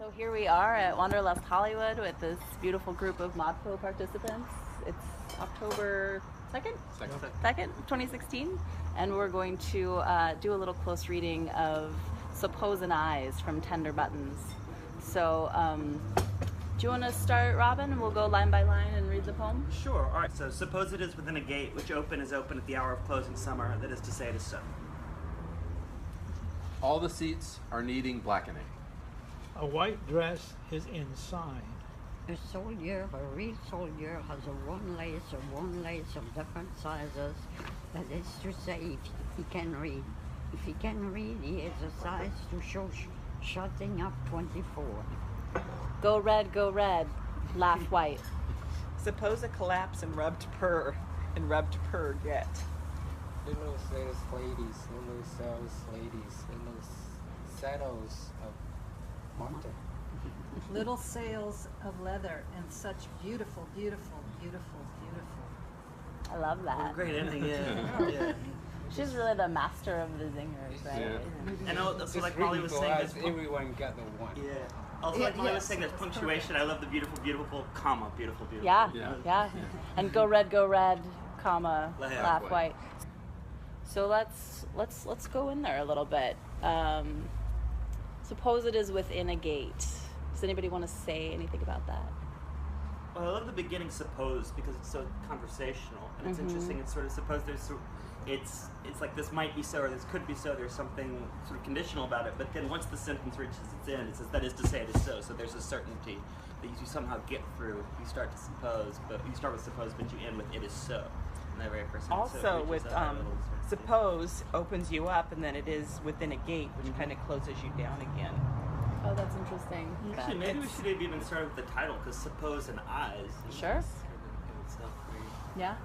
So here we are at Wanderlust Hollywood with this beautiful group of ModPo participants. It's October 2nd? 2nd, 2016. And we're going to do a little close reading of Supposin' Eyes from Tender Buttons. So, do you want to start, Robin? We'll go line by line and read the poem? Sure. All right. So, suppose it is within a gate, which is open at the hour of closing summer, that is to say it is so. All the seats are needing blackening. A white dress is inside. A soldier, a real soldier, has one lace of different sizes. That is to say, if he can read. If he can read, he has a size to show shutting up 24. Go red, laugh white. Suppose a collapse and rubbed purr get. Little sales ladies, little sales ladies, little saddles of mountain. Little sails of leather and such beautiful, beautiful, beautiful, beautiful. I love that. Great ending, yeah. She's really the master of the zingers, right? Yeah. And also, like Molly was saying, us, everyone got the one. Yeah. Also, like Molly was saying, there's punctuation. I love the beautiful, beautiful, comma, beautiful, beautiful. Yeah. And go red, comma, laugh white. So let's go in there a little bit. Suppose it is within a gate. Does anybody want to say anything about that? Well, I love the beginning suppose because it's so conversational and it's interesting. It's sort of suppose it's like this might be so or this could be so. There's something sort of conditional about it. But then once the sentence reaches its end, it says that is to say it is so. So there's a certainty that you somehow get through. You start to suppose, but you start with suppose, but you end with it is so. And that very first sentence, Also, so with suppose opens you up, and then it is within a gate, which kind of closes you down again. Oh, that's interesting. Actually, maybe we should have even started with the title because suppose and eyes. Sure. In itself, Yeah.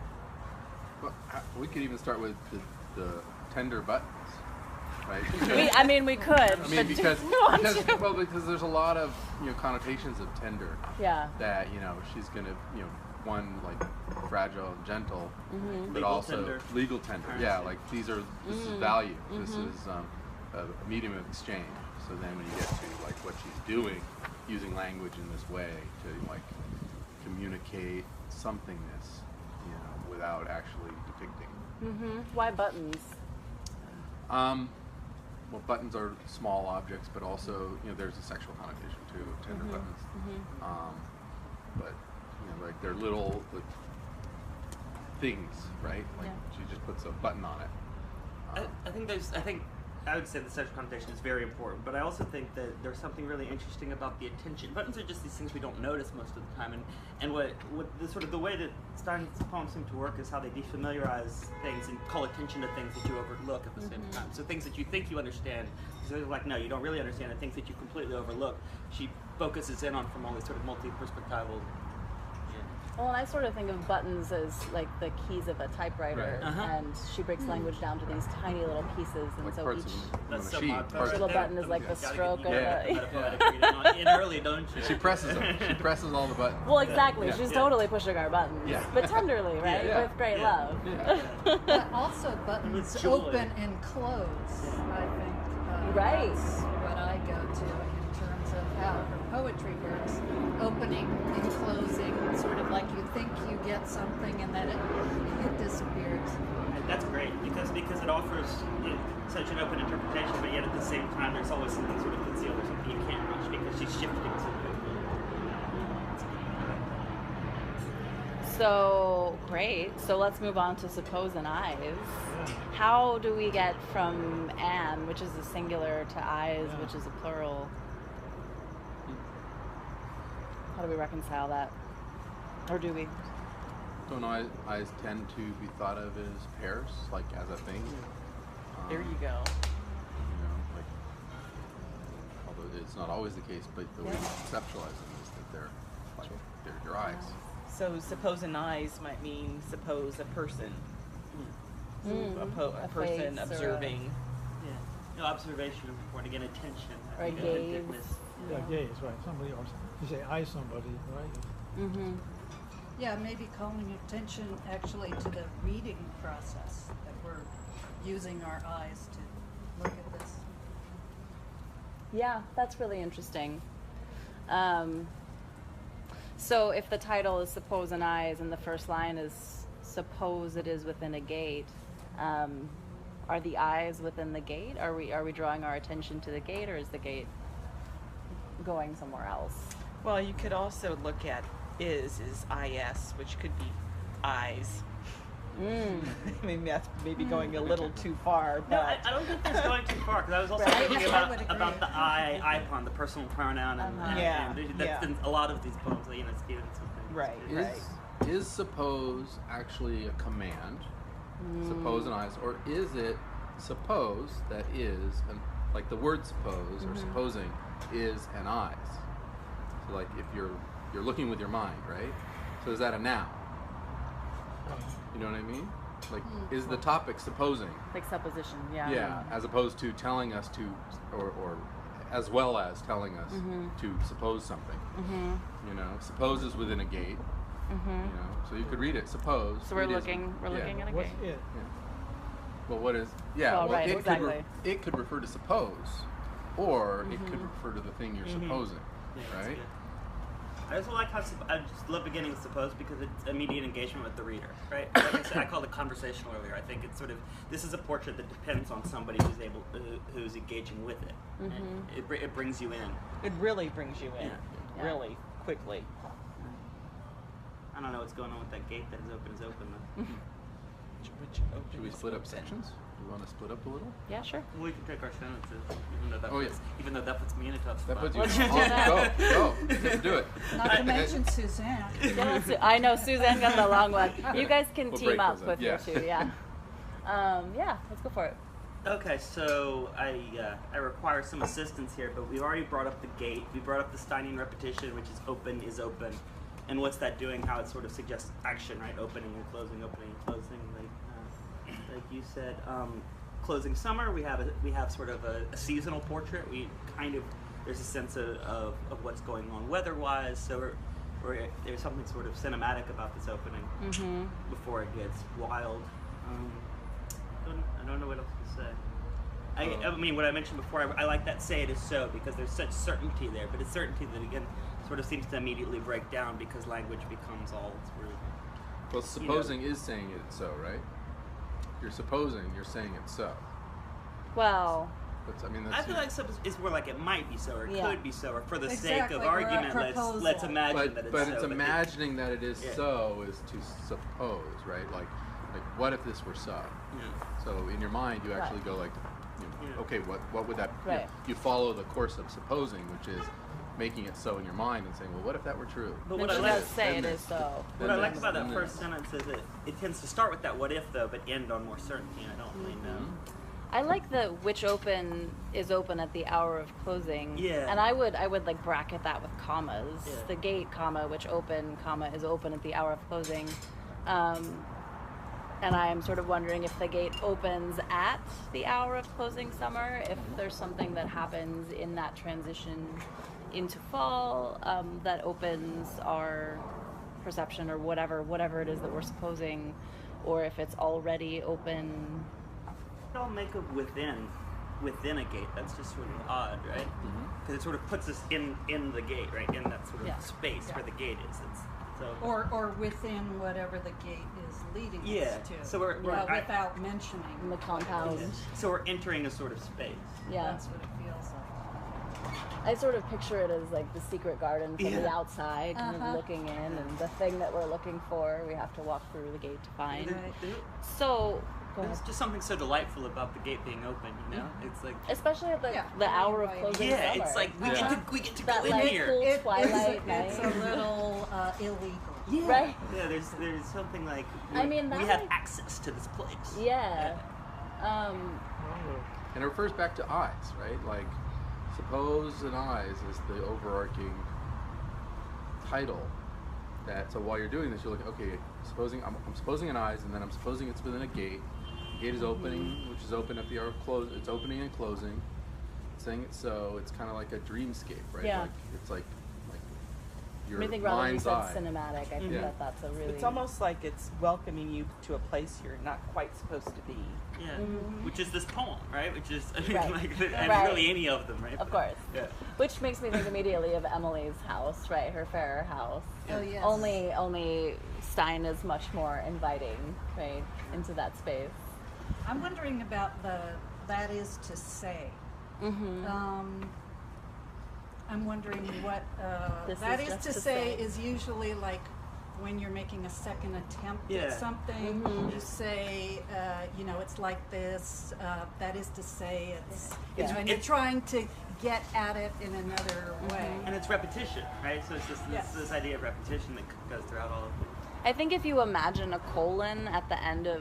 Well, we could even start with the tender buttons, right? We could. Because there's a lot of connotations of tender. Yeah. That she's gonna one like fragile and gentle, but Legal also tender. legal tender. Yeah, like this is value. This is a medium of exchange. So then when you get to like what she's doing, using language in this way to like communicate somethingness, without actually depicting. Why buttons? Well, buttons are small objects, but also there's a sexual connotation too of tender buttons. But like they're little things, right? Like she just puts a button on it. I would say the sexual connotation is very important, but I also think that there's something really interesting about the attention. Buttons are just these things we don't notice most of the time, and what the sort of the way that Stein's poems seem to work is how they defamiliarize things and call attention to things that you overlook at the same time. So things that you think you understand, so they're like, no, you don't really understand, and things that you completely overlook, she focuses in on from all these sort of multi-perspectival. Well, and I sort of think of buttons as like the keys of a typewriter, and she breaks language down to these tiny little pieces, and Like so parts each of little button is like the stroke of In early, don't you? She presses them. She presses all the buttons. Well, exactly. She's totally pushing our buttons, but tenderly, right? With great love. But also buttons open and close, I think. Right. That's what I go to in terms of how her poetry works. Opening and closing, sort of like you think you get something and then it disappears. That's great because it offers such an open interpretation, but yet at the same time there's always something sort of concealed or something you can't reach because she's shifting so quickly. So, great. So let's move on to Supposin' Eyes. How do we get from Anne, which is a singular, to eyes, which is a plural? How do we reconcile that? Or do we? Don't know. Eyes tend to be thought of as pairs, like as a thing. There you go. Like although it's not always the case, but the way you conceptualize them is that they're your eyes. So suppose an eyes might mean suppose a person. A person face observing. No, observation is important. Again, attention. Or a gaze. Yeah, gaze, right. Somebody, or you say eye somebody, right? Yeah, maybe calling attention actually to the reading process, that we're using our eyes to look at this. Yeah, that's really interesting. So if the title is Suppose an Eyes and the first line is Suppose it is within a gate, are the eyes within the gate? Are we drawing our attention to the gate, or is the gate going somewhere else? Well, you could also look at is is, which could be eyes. I mean, that's maybe going a little too far, but No, I don't think that's going too far, because I was also Right. thinking I would about agree. the icon, the personal pronoun, and Yeah, that's in a lot of these poems, you know, Stevenson's thing. right. Is suppose actually a command? Suppose an eyes, or is it suppose that is, like the word suppose or supposing is an eyes? So like if you're looking with your mind, right? So is that a noun? You know what I mean? Like, is the topic supposing? Like supposition, yeah. Yeah, as opposed to telling us to, or as well as telling us to suppose something. You know, suppose is within a gate. You know, so you could read it. Suppose. So we're it is- looking at a What's gate. it? Well, what is? Yeah. Well, right, it exactly. it could refer to suppose, or it could refer to the thing you're supposing, Yeah, that's right? good. I also like how I just love beginning with suppose because it's immediate engagement with the reader, right? Like I said, I called it conversational earlier. I think it's sort of this is a portrait that depends on somebody who's engaging with it. And it brings you in. It really brings you in, Yeah. really quickly. I don't know what's going on with that gate that is open though. Should we split up sections? Do you want to split up a little? Yeah, sure. We can take our sentences, Oh, yeah. even though that puts me in a tough That spot. puts you. Go. Let's do it. Not to mention Suzanne. I know Suzanne got the long one. You guys can We'll team break up those with up, yeah. your two, yeah. Yeah, let's go for it. Okay, so I require some assistance here, but we already brought up the gate. We brought up the Steinian repetition, which is open, and what's that doing? How it sort of suggests action, right? Opening and closing, like you said. Closing summer, we have sort of a seasonal portrait. There's a sense of what's going on weather-wise. So there's something sort of cinematic about this opening before it gets wild. I don't know what else to say. I mean, what I mentioned before, I like that "say it is so" because there's such certainty there, but it's certainty that again sort of seems to immediately break down because language becomes all sort of. Well, supposing is saying it so, right? You're supposing, you're saying it so. Well, I feel like it's more like it might be so, or it Yeah. could be so, or for the Exactly, sake of or a argument, proposal. let's imagine that it's But so. it's imagining that it is Yeah. so is to suppose, right? Like what if this were so? Yeah. So in your mind, you actually Right. go like, Yeah. okay, what would that? Right. You follow the course of supposing, which is making it so in your mind and saying, well, what if that were true? But then what I she like, does say then it is so. what I like there's- about that then first there's- sentence is that it tends to start with that "what if" though, but end on more certainty. And I don't really know. I like the which open is open at the hour of closing. Yeah. And I would like bracket that with commas. Yeah. The gate, comma, which open, comma, is open at the hour of closing. And I am sort of wondering if the gate opens at the hour of closing summer, if there's something that happens in that transition into fall that opens our perception or whatever it is that we're supposing, or if it's already open. What all make of within a gate? That's just sort of odd, right? Because it sort of puts us in the gate, right? In that sort of Yeah. space where the gate is. So Or within whatever the gate is leading Yeah, us to. so we're- without In mentioning. the compound. so we're entering a sort of space. Yeah. That's what it feels like. I sort of picture it as like the secret garden from the Yeah. outside, kind of looking in, and the thing that we're looking for, we have to walk through the gate to find. So, go There's ahead. just something so delightful about the gate being open, you know? It's like Especially at the, Yeah. the hour of Right. closing yeah, summer. it's like we get to That go in like here. cool twilight It's a night. little illegal. Yeah. Right. Yeah, there's something like I mean, we that have like- access to this place. Yeah. And it refers back to eyes, right? Like, suppose an eyes is the overarching title. So while you're doing this, you're like, okay, I'm supposing an eyes, and then I'm supposing it's within a gate. The gate is opening, which is open at the hour of close. It's opening and closing. Saying it so, it's kind of like a dreamscape, right? Yeah. Like, it's like your I think rather than you mind's said eye. cinematic, I think Yeah. that's a really. It's almost like it's welcoming you to a place you're not quite supposed to be. Yeah, which is this poem, right? Which is, I mean, Right. like, and Right. really any of them, right? Of course. Yeah. Which makes me think immediately of Emily's house, right? Her Farrer house. Oh, yes. Only Stein is much more inviting, right, into that space. I'm wondering about that is to say. I'm wondering what This that is is just to to say say. is usually like when you're making a second attempt Yeah. at something. You say, it's like this. That is to say, it's when you're trying to get at it in another way. And it's repetition, right? So it's just Yes. this idea of repetition that goes throughout all of it. I think if you imagine a colon at the end of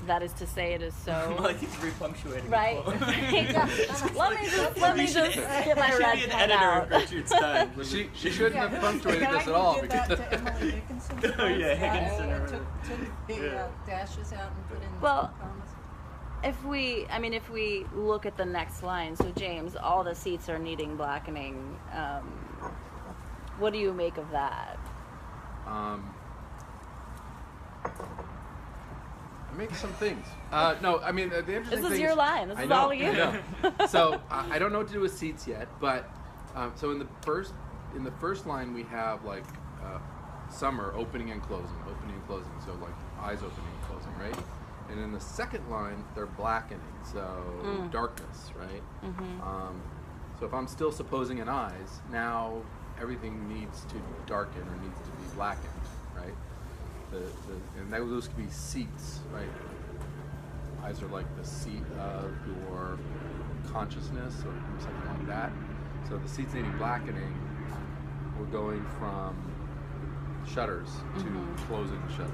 that is to say, it is so. Well, he's repunctuating. Right. the quote. let me just get my You should red be an pen editor out. of Gertrude Stein. Well, she shouldn't have who- punctuated the guy this at who all. did that to Emily Dickinson. Oh, yeah, Higginson or Took the Yeah. dashes out and put in Well, commas. If we look at the next line, so James, all the seats are needing blackening. What do you make of that? I make some things. No, I mean the interesting This is thing your line. This I is know, all you. I know. So I don't know what to do with seats yet, but so in the first line we have like summer opening and closing. So like eyes opening and closing, right? And in the second line they're blackening, so darkness, right? So if I'm still supposing an eyes, now everything needs to darken or needs to be blackened, right? And those could be seats, right? Eyes are like the seat of your consciousness or something like that. So the seats needing blackening, we're going from shutters to closing the shutters.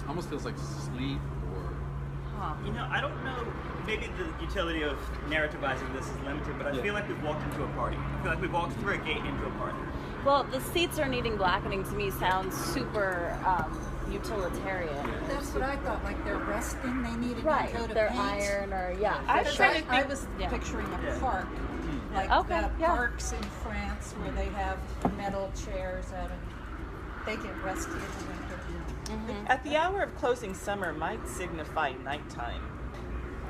Almost feels like sleep or... You know, I don't know, maybe the utility of narrativizing this is limited, but I feel like we've walked into a party. I feel like we've walked through a gate into a party. Well, the seats are needing blackening to me sounds super utilitarian. That's what I thought. Like they're resting, they need a new Right, coat of they're paint. iron or yeah. I Because try to I think- was yeah. picturing a Yeah. park, like Okay, the yeah. parks in France where they have metal chairs out and they get rusty in the winter. At the hour of closing summer might signify nighttime.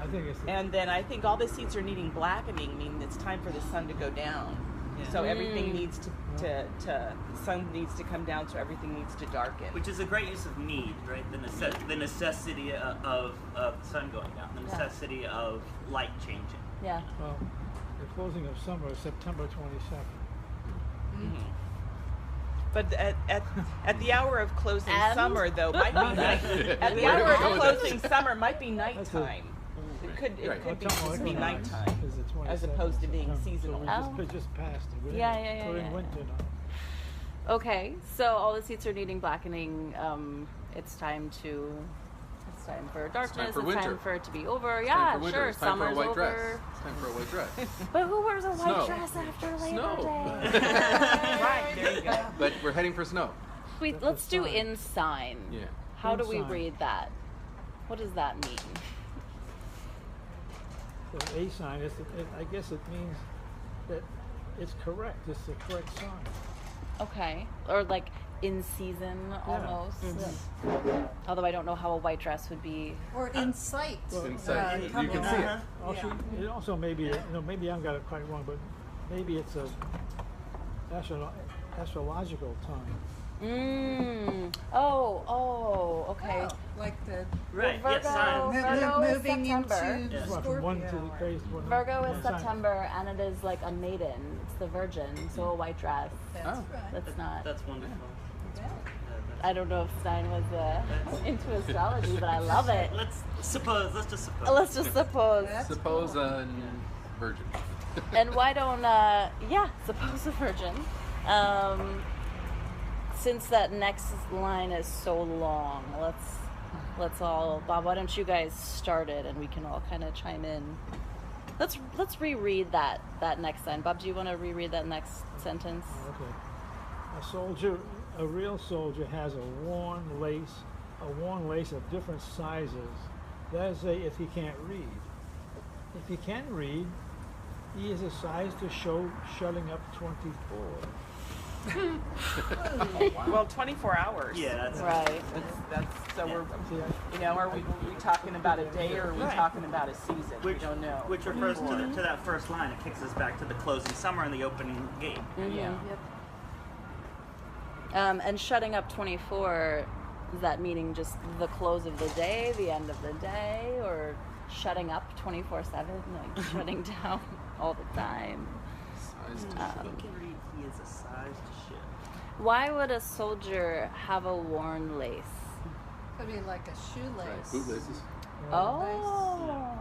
I think it's And then I think all the seats are needing blackening, meaning it's time for the sun to go down. So everything needs to the sun needs to come down, so everything needs to darken. Which is a great use of need, right? The necessity of the sun going down, the necessity of light changing. Yeah. well, the closing of summer is September 22nd. But at the hour of closing And? summer, though, might be night. At the hour of closing summer, might be nighttime. It could Right. be just be nighttime, as opposed to being seasonal. So we just passed it. We're Yeah, in- yeah, yeah, We're in yeah. winter now. Okay, so all the seats are needing blackening. It's time for darkness. for winter. Time for it to be over. It's Yeah, time for winter. sure. It's time for a Summer's white over. dress. It's time for a white dress. But who wears a white Snow. dress after Labor Snow. Day? Right, there you go. But we're heading for snow. Let's do sign. in sign. Yeah. How do we Ensign. read that? What does that mean? So a sign, I guess it means that it's correct. It's the correct sign. Okay. Or like in season almost. Mm-hmm. Although I don't know how a white dress would be. Or in sight. In sight. You coming can see up. it. Also, it also may be, maybe I've got it quite wrong, but maybe it's a astrological time. Oh, okay. Oh, like the Right, Well, yes, Virgo- signs. Virgo is moving September. into Yeah. Well, Scorpio. from one to the base. Virgo is one sign. September, and it is like a maiden. It's the Virgin, so a white dress. That's Oh. right. That's not. That's wonderful. Yeah. I don't know if Stein was into astrology, but I love it. Let's just suppose. Let's just suppose. That's Suppose cool. a virgin. And why don't suppose a virgin. Since that next line is so long, let's all, Bob, why don't you guys start it and we can all kind of chime in. Let's reread that next line. Bob, do you want to reread that next sentence? Okay. A real soldier has a worn lace of different sizes. That is, if he can't read. If he can read, he is a size to show shutting up 24. Well, 24 hours. Yeah, that's Right. That's so we're, you know, are we talking about a day or are we Right. talking about a season? We don't know. Which refers to that first line. It kicks us back to the closing summer and the opening gate. Yeah. And shutting up 24, is that meaning just the close of the day, the end of the day, or shutting up 24/7, like shutting down all the time? Size to He show. can read. He is a size to ship. Why would a soldier have a worn lace? Could be like a Right, shoelace. bootlaces. Oh,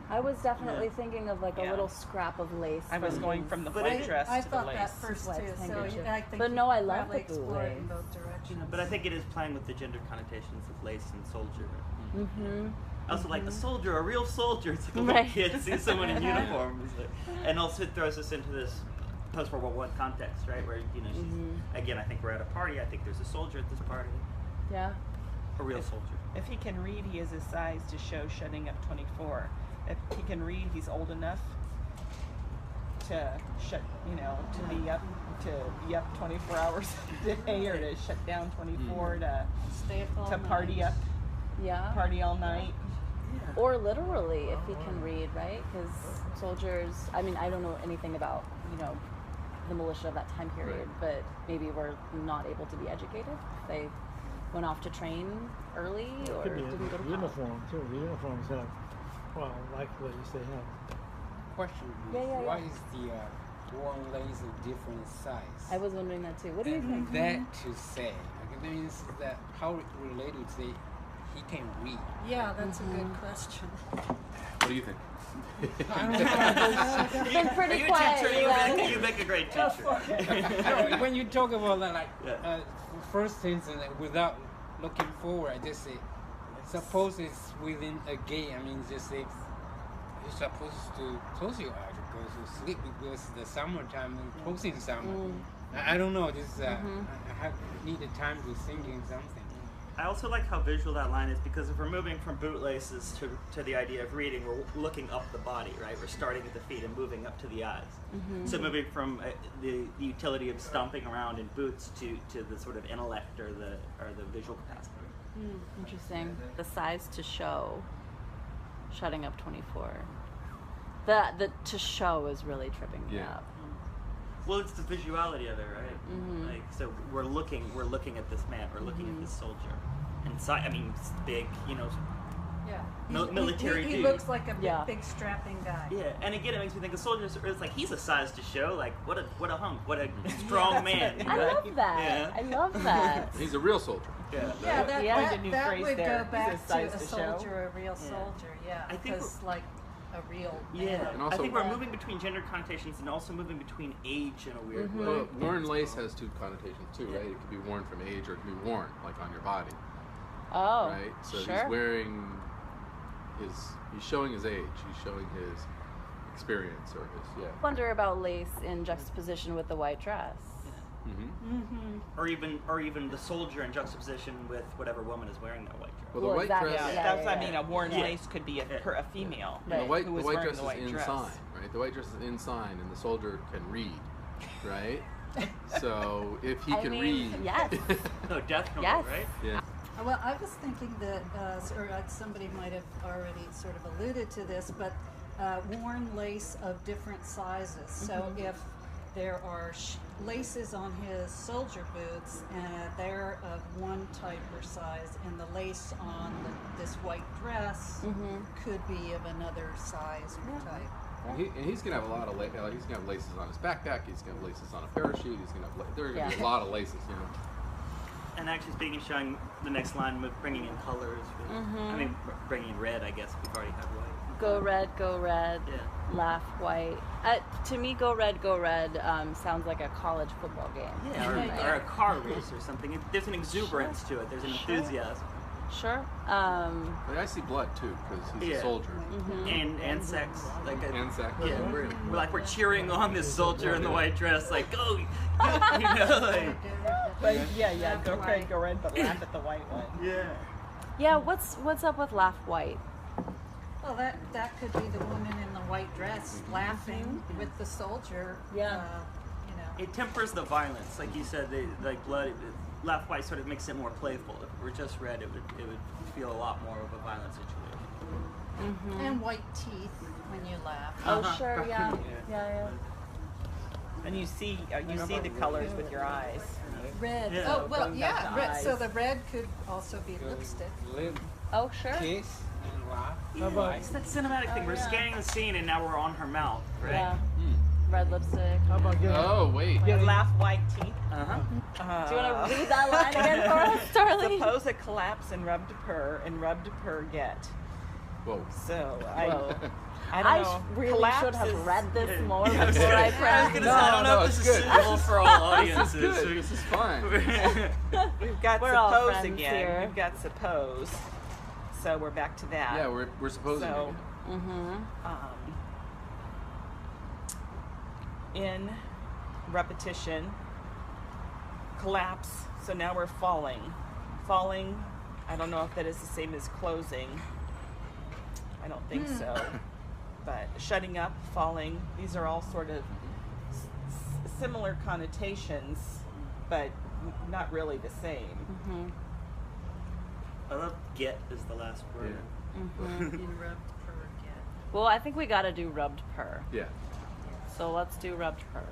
I was definitely Yeah. thinking of like a Yeah. little scrap of lace. I was going from the But white dress I to the thought that lace. first White too, so handkerchief. I think But you no, I could love probably the explore it in bootlace. both directions. But I think it is playing with the gender connotations of lace and soldier. Mm-hmm. I also like the soldier, a real soldier. It's like a little Right. kid sees someone in uniform. It's like- and also it throws us into this post-World War I context, right? Where, you know, she's, again, I think we're at a party. I think there's a soldier at this party. Yeah. A real soldier. If he can read, he is a size to show shutting up 24. If he can read, he's old enough to shut, you know, to be up 24 hours a day, or to shut down 24 Stay up all to party night. up, Yeah. party all night. Or literally, if he can read, right? Because soldiers, I mean, I don't know anything about, you know, the militia of that time period, but maybe were not able to be educated. They went off to train early or Could be didn't go to a college. uniform too. The uniforms have, well, like lace, they have. Question is, Yeah, yeah, why yeah. is the worn lace of different size? I was wondering that too. What do you think? That to say, like, that means that how it related to say he can read. Yeah, that's a good question. What do you think? I don't know. It's been pretty Are you a quiet. teacher? you guys. You make a great teacher. I don't- when you talk about that, like Yeah. first instance, like, without looking forward, I just say, suppose it's within a gate. I mean, just say you're supposed to close your eyes or go to sleep because the summertime and closing summer. I don't know. Just I need the time to thinking something. I also like how visual that line is, because if we're moving from bootlaces to the idea of reading, we're looking up the body, right? We're starting at the feet and moving up to the eyes. So moving from the utility of stomping around in boots to the sort of intellect or the visual capacity. Interesting. The size to show, shutting up 24. The to show is really tripping me Yeah. up. Well, it's the visuality of it, right? Like, so we're looking at this man, we're looking at this soldier, and I mean, it's big, you know. Yeah. Military He dude. looks like a big, Yeah. big strapping guy. Yeah, and again, it makes me think of soldiers. It's like he's a size to show. Like what a hunk, what a strong man. you I know? love that. Yeah. I love that. He's a real soldier. Yeah. Yeah, that, Yeah. that, Coined a new that phrase would there. go He's back a to size a to show. soldier, a real Yeah. soldier. Yeah, I think because like a real Yeah, man. And also- I think we're moving between gender connotations and also moving between age in a weird way. Well, worn lace has two connotations too, right? It could be worn from age or it could be worn, like on your body, Oh, right? So sure. he's wearing he's showing his age, he's showing his experience or his, Wonder about lace in juxtaposition with the white dress. Mm-hmm. Or even the soldier in juxtaposition with whatever woman is wearing that white dress. Well, the Well, white exactly. dress, Yeah, that's, I mean, a worn Yeah. lace could be a female. the Right. white, Who the was white wearing dress the white is dress. inside, right? The white dress is inside, and the soldier can read, right? So if he I can mean, read, yes. No, definitely, Yes. right? yeah, Well, I was thinking that, somebody might have already sort of alluded to this, but worn lace of different sizes. So if there are laces on his soldier boots, they're of one type or size, and the lace on this white dress could be of another size or type. and he's gonna have a lot of he's gonna have laces on his backpack. He's gonna have laces on a parachute. He's gonna have there are gonna be Yeah. a lot of laces, you know. And actually, speaking of showing the next line, with bringing in colors. I mean, bringing in red. I guess we've already had white. Go red, Yeah. laugh white. To me, go red, sounds like a college football game. Yeah, or a car race or something. There's an exuberance to it. There's an enthusiasm. Sure. But I see blood too because he's Yeah. a soldier. And sex. Like And sex. Yeah, we're cheering on this soldier in the white dress, like go, you know, like But yeah, go red, but laugh at the white one. yeah. Yeah. What's up with laugh white? Well, that could be the woman in the white dress laughing with the soldier. Yeah. You know, it tempers the violence, like you said. Like blood, laugh white sort of makes it more playful. If it were just red, it would feel a lot more of a violent situation. And white teeth when you laugh. Oh, sure, yeah. And you see the colors with your eyes. Red. Yeah. Oh, well, Going back yeah. to Red, so eyes. the red could also be lipstick. Lip, Oh, sure. kiss, and laugh. How about It's that cinematic thing. We're yeah. scanning the scene, and now we're on her mouth, right? Yeah. Red lipstick. how about getting Oh wait. You laugh white teeth. Do you want to read that line again for us, Darlene? Suppose a collapse and rubbed purr get. Whoa. So Whoa. I don't I know. really Collapse should have is- read this more Yeah, before I I was pressed. gonna say, I don't know No, if this it's is good. suitable for all audiences. This is good. This is fine. We've got We're all suppose friends again. here. We've got suppose. So we're back to that. Yeah, we're supposing So- it. In repetition, collapse. So now we're falling. Falling. I don't know if that is the same as closing. I don't think so. But shutting up, falling, these are all sort of similar connotations, but not really the same. I love get is the last word. Yeah. In rubbed purr get. Well, I think we got to do rubbed purr. Yeah. So let's do rubbed purr.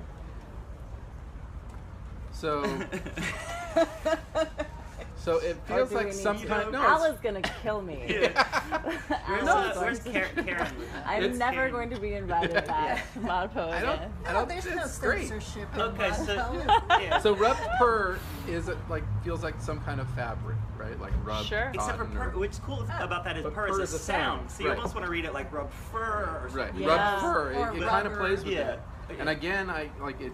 So it Or feels do like we some need kind. to? No, Al it's- is gonna kill me. Where's Karen? I'm It's never Karen. going to be invited back to Modpo I again. don't. No, there's no It's great. censorship in Okay, so Modpo. yeah. So rubbed purr is like feels like some kind of fabric, right? Like rubbed Sure. Except for cotton purr, or- what's cool about that is But purr is a sound. So you right. almost want to read it like rub fur or Right. something. Yeah. Rubbed fur. Or It kind of rubber. plays with Yeah. it. And again, I like it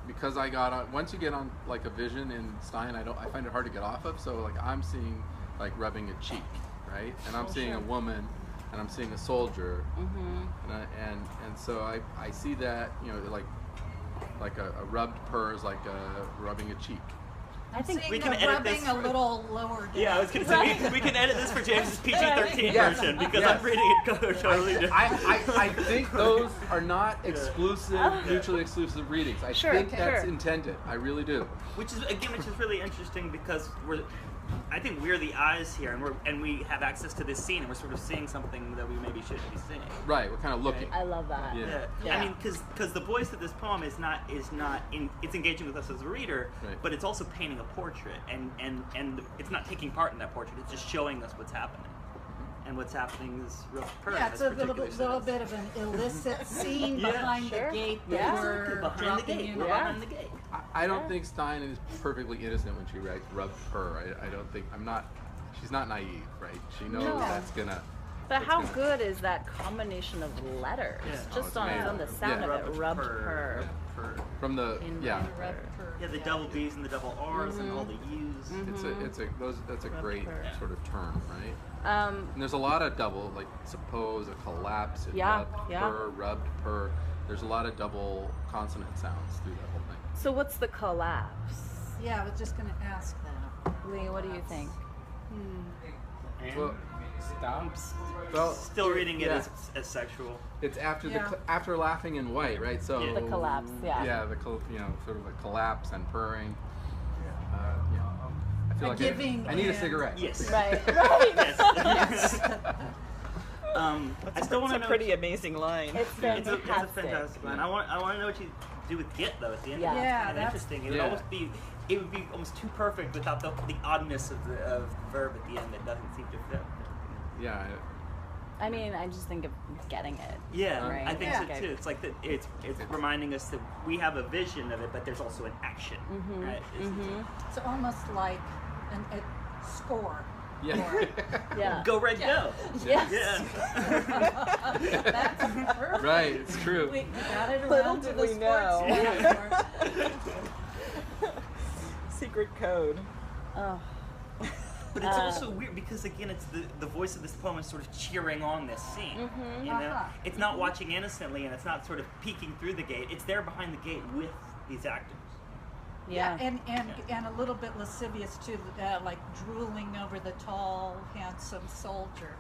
because I got on. Once you get on like a vision in Stein, I find it hard to get off of. So like I'm seeing like rubbing a cheek, right? And I'm seeing a woman, and I'm seeing a soldier, and so I see that, you know, like a rubbed purr is like rubbing a cheek. I think Seeing we can the edit rubbing this a for- little lower down. Yeah, I was gonna say we can edit this for James's PG-13 Yes. version because Yes. I'm reading it totally different. I think those are not exclusive, mutually exclusive readings. I Sure, think okay. that's Sure. intended. I really do. Which is really interesting because I think we're the eyes here, and we have access to this scene, and we're sort of seeing something that we maybe shouldn't be seeing. Right. We're kind of looking. I love that. Yeah. I mean, because the voice of this poem is not it's engaging with us as a reader, Right. but it's also painting a portrait, and it's not taking part in that portrait. It's just showing us what's happening, and what's happening is real pertinent. Yeah, it's a little bit of an illicit scene Yeah, behind sure. the gate that Yeah. we're behind the dropping gate. in We're on. behind the gate. I don't think Stein is perfectly innocent when she writes rubbed purr. I don't think she's not naive, right? She knows No. that's gonna. But that's how gonna- good is that combination of letters? Yeah. Just it's on amazing. the sound Yeah. of it, rubbed purr. From the In yeah, rubbed Rubbed purr Yeah, the get. double B's and the double R's and all the U's. that's a great purr. sort of term, right? And there's a lot of double, like suppose, a collapse, and Yeah, rubbed yeah. purr, rubbed purr. There's a lot of double consonant sounds through that whole thing. So what's the collapse? Yeah, I was just going to ask that. Lee, what do you think? And Well- stops. Well, Still reading it yeah. as sexual. It's after Yeah. after laughing in white, right? So Yeah. The collapse, yeah. Yeah, sort of a collapse and purring. Yeah. I feel A like giving I need a in. cigarette. Yes. Right, right. Yes. I still want to It's a know. pretty amazing line. It's It's a fantastic. fantastic line. I want to know what you do with get though at the end. Yeah. Of it. Yeah, It's kind of that's- interesting. Yeah. It would be almost too perfect without the oddness of the verb at the end that doesn't seem to fit. Yeah. I mean, I just think of getting it. Yeah, Right. I think Yeah. so too. It's like it's reminding us that we have a vision of it, but there's also an action. Right? It's almost like a score. Yeah. Yeah. Go Red, go! Yes. Yeah. That's perfect. Right. It's true. We got it Little around to did the we sports know. metaphor. Secret code. Oh. But it's also weird because again, it's the voice of this poem is sort of cheering on this scene. You know, Uh-huh. it's not watching innocently, and it's not sort of peeking through the gate. It's there behind the gate with these actors. Yeah. And a little bit lascivious too, like drooling over the tall, handsome soldier.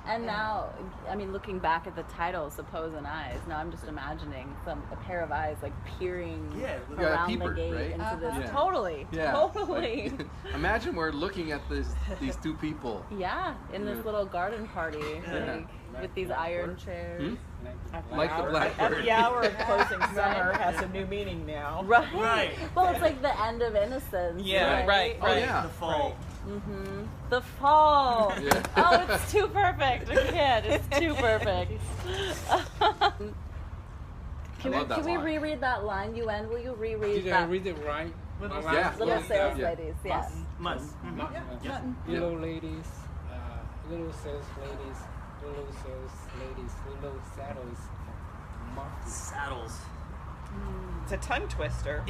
And now, I mean, looking back at the title, Supposing Eyes, now I'm just imagining a pair of eyes like peering around peeper, the gate right? into this. Yeah. Totally, totally. Like, imagine we're looking at these two people. Yeah, in this little garden party, like, with these iron chairs. Like the blackbird. At the hour of closing summer has a new meaning now. Right. Well, it's like the end of innocence. Yeah, right. Oh yeah. The fall. Mm-hmm. The fall. Yeah. Oh, it's too perfect. I can't. It's too perfect. Can we reread that line, UN? Will you reread Did that? I read it right? Yeah. Little sales Yeah. ladies, yes. Must. Little ladies, little sales ladies, little sales ladies, little saddles. Saddles. It's a tongue twister.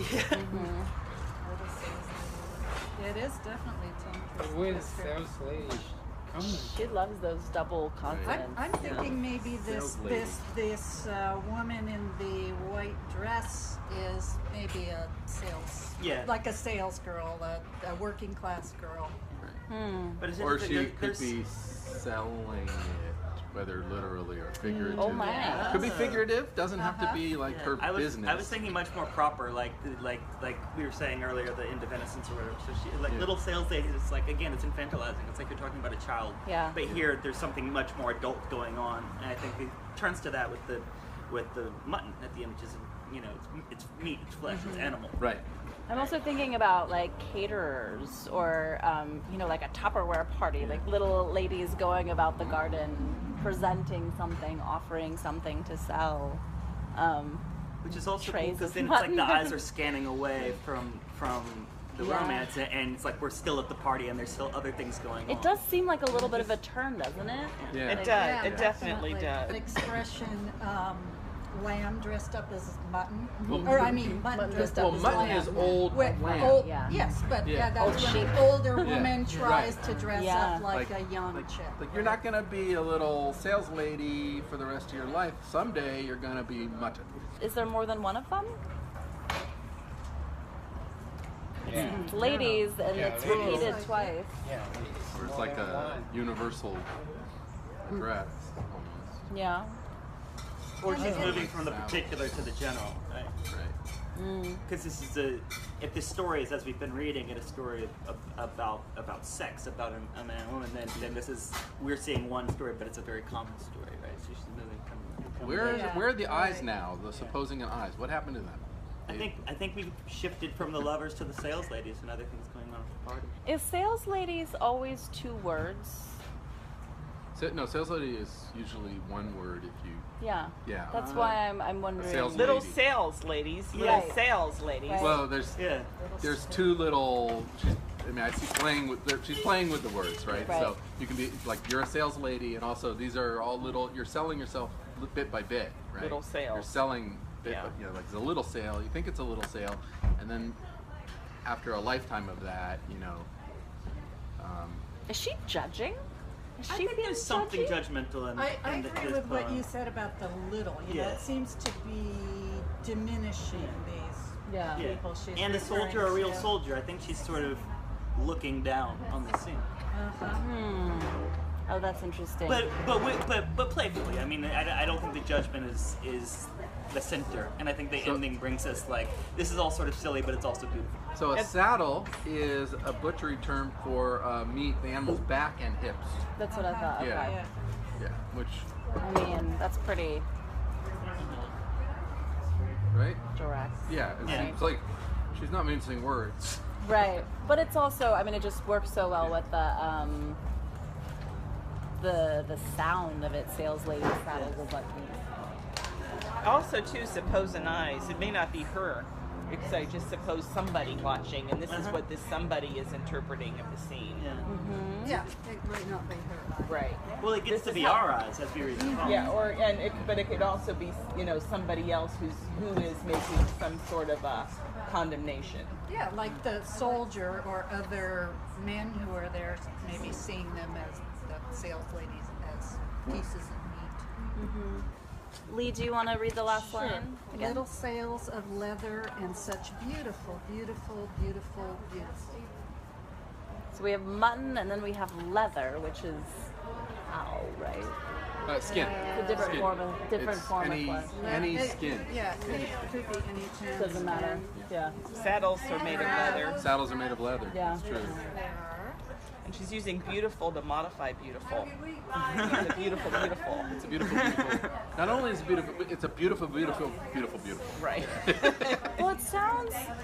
It is definitely a tongue Where's twister. sales ladies coming? She loves those double consonants. I'm thinking maybe Sales lady. this woman in the white dress is maybe a sales, like a sales girl, a working class girl. But it's Or interesting, she could be selling it, whether literally or figuratively. Oh my. Could be figurative. Doesn't have to be like her business. I was thinking much more proper, like we were saying earlier, the into innocence or whatever. So she, like little sales lady, it's like, again, it's infantilizing. It's like you're talking about a child. Yeah. But here, there's something much more adult going on, and I think it turns to that with the mutton at the end, which is, it's meat, it's flesh, it's animal. Right. I'm also thinking about like caterers or, like a Tupperware party, like little ladies going about the garden, presenting something, offering something to sell. Which is also cool trays because of then it's like mutton. the eyes are scanning away from the romance, and it's like we're still at the party and there's still other things going on. It does seem like a little bit of a turn, doesn't it? Yeah. It does. Yeah, It definitely does. An expression, lamb dressed up as mutton, Well, or I mean mutton dressed up as mutton lamb. is old Wait, lamb. old- Yeah. Yes, but Yeah. that's Old when sheep. an older woman Yeah. tries Right. to dress Yeah. up like a young chick. Like you're not gonna be a little sales lady for the rest of your life. Someday you're gonna be mutton. Is there more than one of them? Yeah. Ladies, and Yeah, it's ladies. repeated twice. Yeah. Or it's like a universal address almost. Yeah. Or she's moving from the particular to the general, right? Right. Because this is if this story is, as we've been reading it, a story about sex, about a man and woman, then this is, we're seeing one story, but it's a very common story, right? So she's moving from Where are the eyes now? The supposing eyes. What happened to them? I think we've shifted from the lovers to the sales ladies and other things going on at the party. Is sales ladies always two words? No, sales lady is usually one word if you. Yeah. Yeah. That's why I'm wondering. sales Little lady. sales ladies. Yeah. Little Right. sales ladies. Right. Well, there's Yeah. two little. I see playing with. She's playing with the words, right? Right. So you can be like you're a sales lady, and also these are all little. You're selling yourself bit by bit, right? Little sales. You're selling bit, Yeah. by, like it's a little sale. You think it's a little sale, and then after a lifetime of that, Is she judging? Is I she think being there's something judgy? judgmental in I in agree this with what poem. you said about the little. Yeah. It seems to be diminishing these Yeah. Yeah. people she's And the referring soldier, a real to. soldier. I think she's sort of looking down on the scene. Oh, that's interesting. But playfully. I mean, I don't think the judgment is the center, and I think the ending brings us like this is all sort of silly, but it's also beautiful. so a saddle is a butchery term for meat, the animal's back and hips. That's what I thought. Okay. Yeah. Yeah, which I mean, that's pretty right? direct. Yeah, it's like she's not mincing words. Right. But it's also, I mean, it just works so well with the sound of it. Sales lady saddles is like. Also, too, suppose an eyes. It may not be her. Because I just suppose somebody watching, and this is what this somebody is interpreting of the scene. Yeah. Yeah, it might not be her. Right. Well, it gets This to is be how- our eyes as we read the poem. Yeah, but it could also be, somebody else who is making some sort of a condemnation. Yeah, like the soldier or other men who are there, maybe seeing them as the sales ladies as pieces of meat. Lee, do you want to read the last line again? Little sails of leather and such beautiful, beautiful, beautiful, beautiful. So we have mutton, and then we have leather, which is cow, right? Skin. It's a different Skin. form of It's any, flesh. any skin. Yeah, it could be any tan. Doesn't matter. Yeah. Saddles are made of leather. Saddles are made of leather. Yeah. It's true. And she's using beautiful to modify beautiful. It's a beautiful, beautiful. It's a beautiful, beautiful. Not only is it beautiful, it's a beautiful, beautiful, beautiful, beautiful. Right. Well,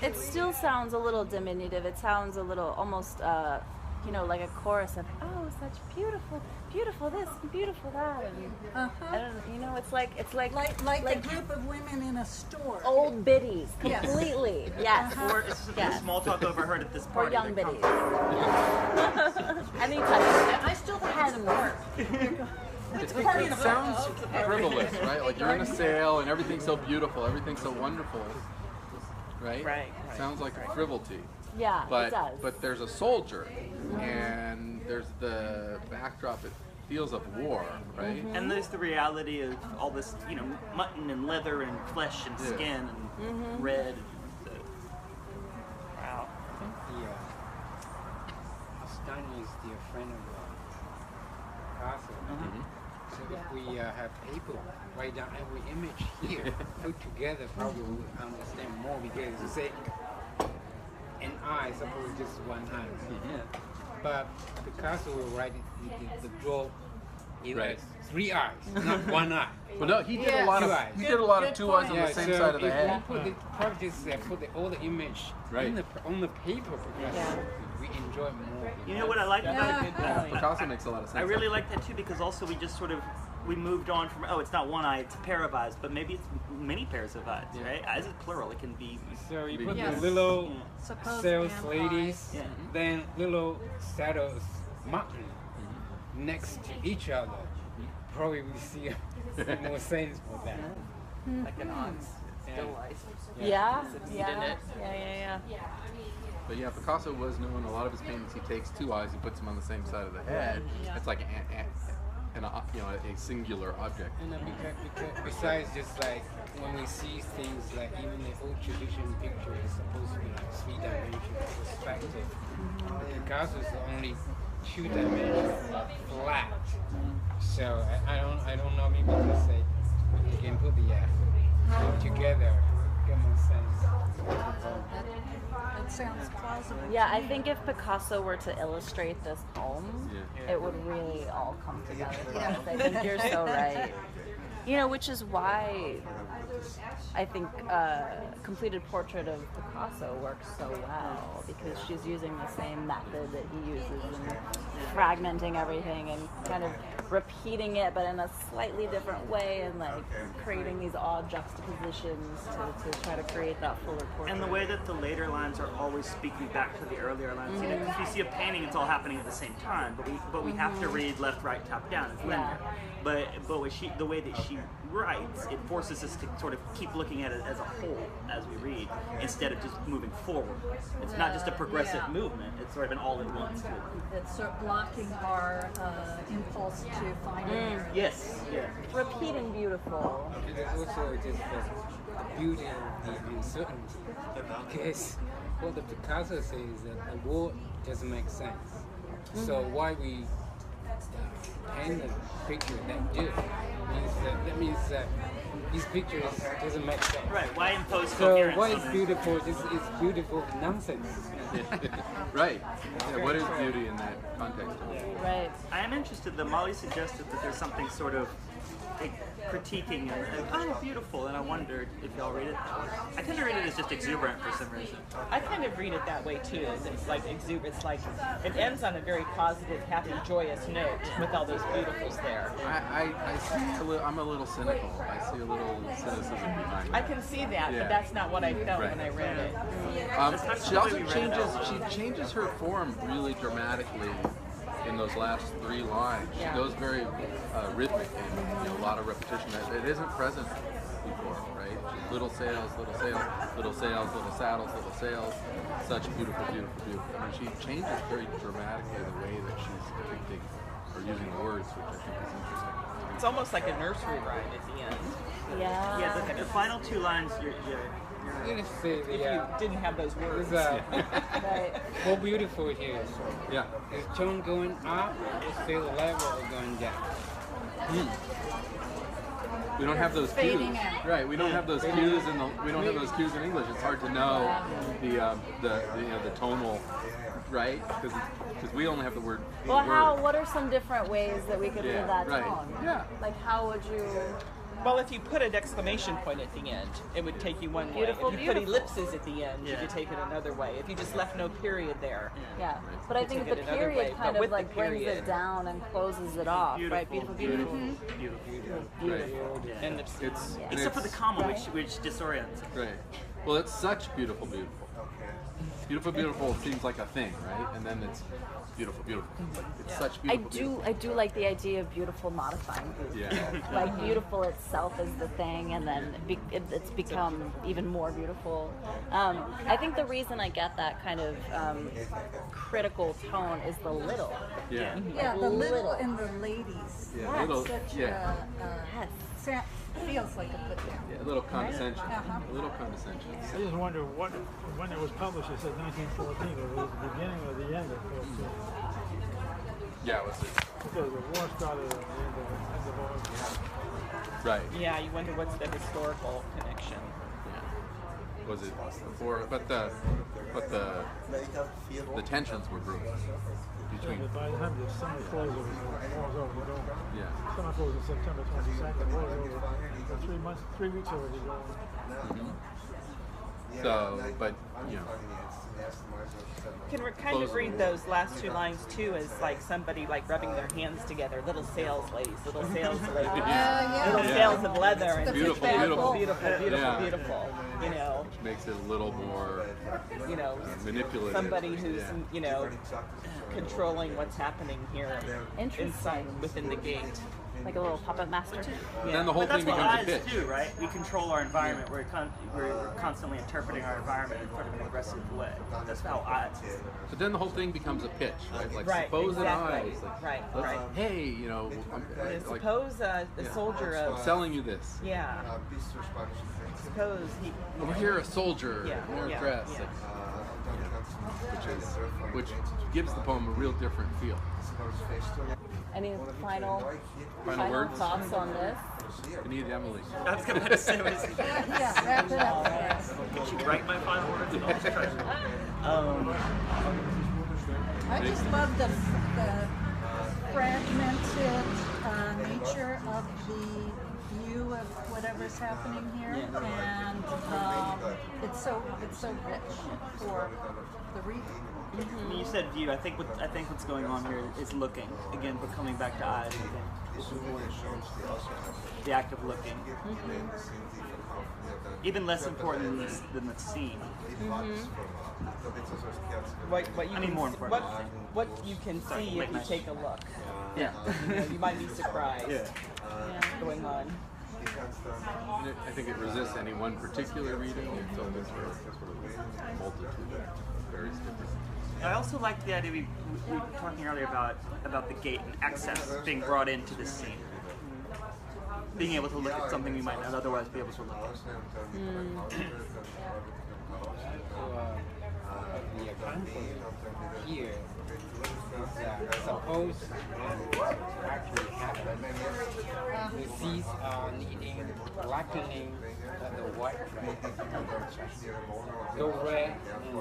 it still sounds a little diminutive. It sounds a little almost, like a chorus of, oh, such beautiful, beautiful this, and beautiful that, and I don't know, it's like Like a group of women in a store. old biddies, Yes. completely. Yes. Or it's just Yes. the small talk I've overheard at this Or party. young that comes- biddies. Anytime. I still had them work. It sounds frivolous, right? Like you're in a sale and everything's so beautiful, everything's so wonderful, right? Right. Sounds like a frivolity. Yeah, it But does. but there's a soldier, and there's the backdrop. It feels of war, right? And there's the reality of all this, mutton and leather and flesh and Yeah. skin and red. Wow. Stein is the friend of Picasso. So if we have people write down every image here, put together, probably we'll understand more because you say an eye, suppose just one eye. But Picasso will write the draw Right. 3 eyes, not 1 eye. Well, no, he did a lot Two of eyes. he did a lot of two eyes on Yeah, the same so side of the if head. we put the probably just put all the image Right. on the paper because we enjoy more. You know what I like That's about a it? good point. Picasso makes a lot of sense. I really like that too because also we just we moved on from, it's not one eye, it's a pair of eyes, but maybe it's many pairs of eyes, right? Eyes is plural, it can be. So you put Yes. the little Suppose sales and ladies, Yeah. then little saddles mutton next to each other. Probably we see more sense for that. Like an ox. Still life. Yeah. Yeah. In it. Yeah. But yeah, Picasso was known. A lot of his paintings, he takes two eyes and puts them on the same side of the head. It's like a singular object. And because besides just like when we see things like even the old tradition picture is supposed to be like 3-dimensional perspective. Picasso is only 2-dimensional, flat. So I don't know. Maybe just say you can put the together, get more sense. That sounds plausible. Yeah, I think if Picasso were to illustrate this poem, Yeah. it would really all come together for us. I think you're so right. Which is why I think Completed Portrait of Picasso works so well, because she's using the same method that he uses and fragmenting everything and kind of repeating it, but in a slightly different way, and like creating these odd juxtapositions to try to create that fuller portrait. And the way that the later lines are always speaking back to the earlier lines, because we see a painting, it's all happening at the same time, but we have to read left, right, top, down. It's linear. But the way that she writes, it forces us to sort of keep looking at it as a whole as we read, instead of just moving forward. It's not just a progressive movement; it's sort of an all-at-once. It's sort of blocking our impulse to find it. Yes. Yeah. Repeating beautiful. And it's also just the beauty of the uncertainty. Because what the Picasso says is that the war doesn't make sense. So why we paint a picture that do means that these pictures doesn't make sense. Right. Why impose So coherence what on is it? beautiful is beautiful nonsense. Right. Yeah, what is beauty in that context? Right. I am interested that Molly suggested that there's something sort of like critiquing and beautiful, and I wondered if y'all read it that way. I tend to read it as just exuberant for some reason. I kind of read it that way too. It's like exuberant. It's like it ends on a very positive, happy, joyous note with all those beautifuls there. I see I'm a little cynical. I see a little cynicism behind I that. can see that, Yeah. but that's not what I felt Right. when I read it. She also changes her form really dramatically in those last 3 lines. She goes very rhythmic and a lot of repetition. It isn't present before, right? Little sails, little sails, little sails, little saddles, little sails. Such beautiful, beautiful, beautiful. I mean, she changes very dramatically the way that she's depicting or using the words, which I think is interesting. It's almost like a nursery rhyme at the end. Yeah. Yeah, the final 2 lines, you're I'm gonna say if you didn't have those words. Right. more beautiful here. So Yeah. the tone going up, it's still the level going down. We don't have those Fading cues. out. Right. We don't have those cues in we don't have those cues in English. It's hard to know the tonal, right? Because we only have the word. Well, word. what are some different ways that we could Yeah, read that right. tone? Yeah. Like, how would you? Well, if you put an exclamation point at the end, it would take you one Beautiful, way. If you put beautiful. ellipses at the end, you could take it another way. If you just left no period there, Yeah, but I think take the it another way, period but kind of with the like brings period. it down and closes it off, right? Beautiful, beautiful. Right. and It's Except for the comma, which disorients. Right. Well, it's such beautiful, beautiful. Beautiful, beautiful seems like a thing, right? And then it's beautiful, beautiful. It's such beautiful. I do like the idea of beautiful modifying beautiful. Yeah. Like beautiful itself is the thing, and then it's become even more beautiful. I think the reason I get that kind of critical tone is the little. Yeah. Yeah, the little and the ladies. Yeah, That's little- such yeah. feels like a put down. Yeah, a little condescension. Uh-huh. A little condescension. I just wonder when it was published. It said 1914. It was the beginning or the end of 14. Yeah, what's it? Because the war started at the end of August. Right. yeah, you wonder what's the historical connection. Was it before? But the tensions were brewing between. By the time the summer closed, it was over. Yeah. Summer closed on September 22nd. War was over. 3 weeks already going. So, but you know, Can we kind of read those last two lines too as like somebody like rubbing their hands together, little sails, ladies, little sails, ladies, little Yeah. sails of leather, and Beautiful, beautiful, beautiful. beautiful, Yeah. beautiful. You know, makes it a little more you know, manipulative. somebody who's Yeah. you know controlling what's happening here Interesting. inside within the gate. Like a little puppet master. And then the whole But that's thing what becomes a eyes pitch. do, right? We control our environment. We're constantly interpreting our environment in sort of an aggressive way. That's how eyes. But then the whole thing becomes a pitch, right? Like Right, suppose exactly. an eye is like, Right, let's- right. hey, you know, like, Suppose a yeah. soldier I'm of selling you this. yeah. Suppose he Over here, a soldier Yeah, in their yeah, dress, yeah. which gives the poem a real different feel. Any final words? thoughts on this? I need Emily. I was going to say, Yeah, wrap it up. Yes. can she write my final words? And I'll just try to- I just love the fragmented nature of the view of whatever's happening here, and it's so rich for the reader. You said view. I think what's going on here is looking. Again, we're coming back to eyes. I think. The act of looking. Even less important than the scene. what you I mean, can more see- important. what you can see if you take a look. Yeah. You know, you might be surprised Yeah. going on. I think it resists any one particular reading. It's open for a multitude of various different. I also liked the idea we were talking earlier about the gate and access being brought into this scene. Being able to look at something we might not otherwise be able to look at. The example here is suppose actually happen. The seeds are needing blackening of the white. Go red and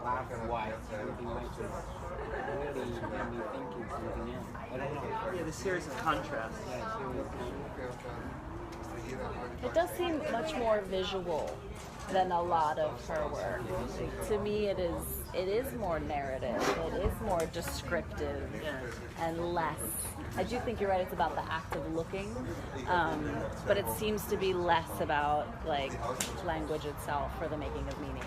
black and white. Really makes it really made me thinking something else. I don't know. Yeah, the series of contrasts. Yeah, seriously. It does seem much more visual than a lot of her work. To me, it is more narrative. It is more descriptive and less. I do think you're right. It's about the act of looking, but it seems to be less about like language itself or the making of meaning.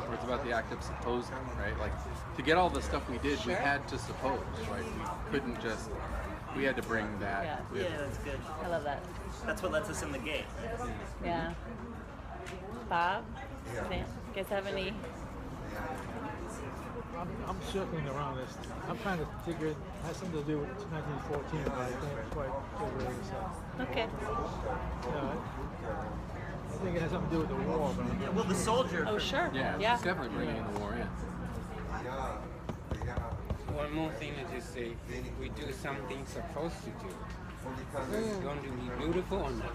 Or it's about the act of supposing, right? Like to get all the stuff we did, we had to suppose, right? We couldn't just. We had to bring that. Yeah. We had Yeah, that's good. I love that. That's what lets us in the gate. Yeah. Bob, Sam, you guys have any? I'm circling around this. I'm trying to figure it has something to do with 1914, but I can't quite figure this out. Okay. I think it has something to do with the war. But I'm not Well, the soldier. Oh, sure. Yeah, it's definitely bringing the war in. One more thing is just say, we do something supposed to do. It's going to be beautiful or not.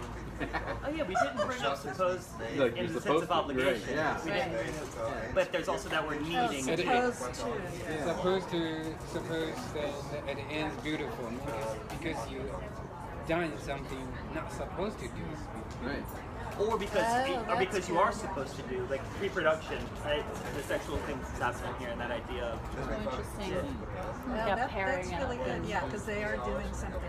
Oh yeah, we didn't bring up supposed Like, in you're the sense supposed of to, obligation. right, yeah. We didn't, but there's also that we're needing. It is. Supposed to. Suppose that at the end is beautiful. I mean, because you done something not supposed to do. Right. Or because, Oh, because you that's are supposed to do, like reproduction, right? The sexual things that's happening here, and that idea of Interesting. Well, Yeah, that's pairing really up. good, yeah, because they are doing something